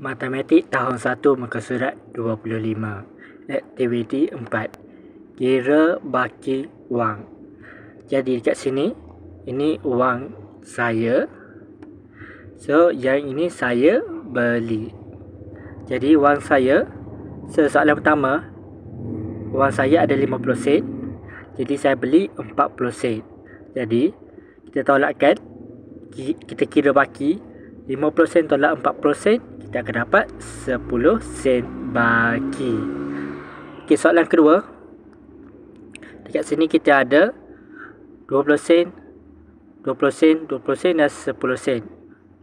Matematik tahun 1 muka surat 25. Aktiviti 4. Kira baki wang. Jadi dekat sini, ini wang saya. So, yang ini saya beli. Jadi wang saya, soalan pertama, wang saya ada 50 sen. Jadi saya beli 40 sen. Jadi kita tolakkan, kita kira baki 50 sen tolak 40 sen, kita akan dapat 10 sen baki. Okey, soalan kedua. Dekat sini kita ada 20 sen, 20 sen, 20 sen dan 10 sen.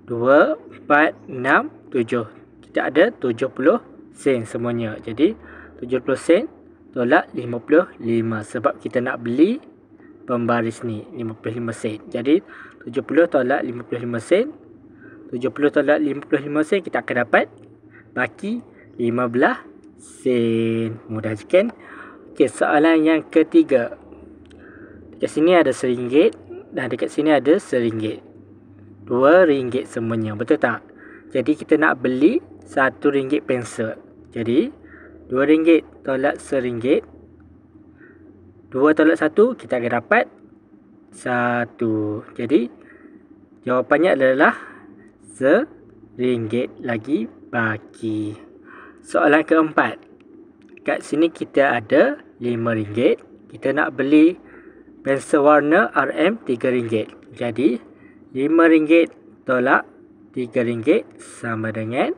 2, 4, 6, 7. Kita ada 70 sen semuanya. Jadi 70 sen tolak 55 sebab kita nak beli pembaris ni 55 sen. Jadi 70 tolak 55 sen, 70 tolak 55 sen, kita akan dapat baki 15 sen. Mudah je kan? Okey, soalan yang ketiga. Dekat sini ada RM1 dan dekat sini ada RM1. RM2 semuanya, betul tak? Jadi kita nak beli RM1 pensel. Jadi RM2 tolak RM1. 2 tolak 1, kita akan dapat 1. Jadi jawapannya adalah RM1 lagi baki. Soalan keempat. Kat sini kita ada RM5. Kita nak beli pensel warna RM RM3. Jadi RM5 tolak RM3 sama dengan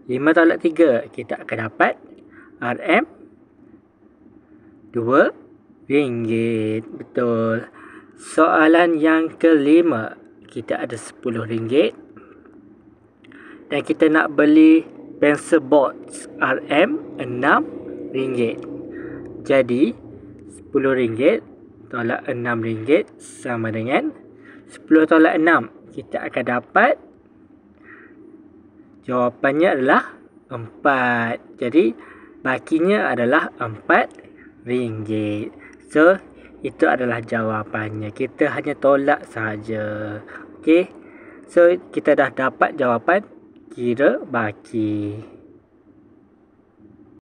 5 tolak 3. Kita akan dapat RM RM2. Betul. Soalan yang kelima. Kita ada RM10. Dan kita nak beli pensel box RM RM6. Jadi RM10 tolak RM6 sama dengan 10 tolak 6. Kita akan dapat jawapannya adalah 4. Jadi bakinya adalah RM4. So itu adalah jawapannya. Kita hanya tolak saja. Okey. So kita dah dapat jawapan kira baki.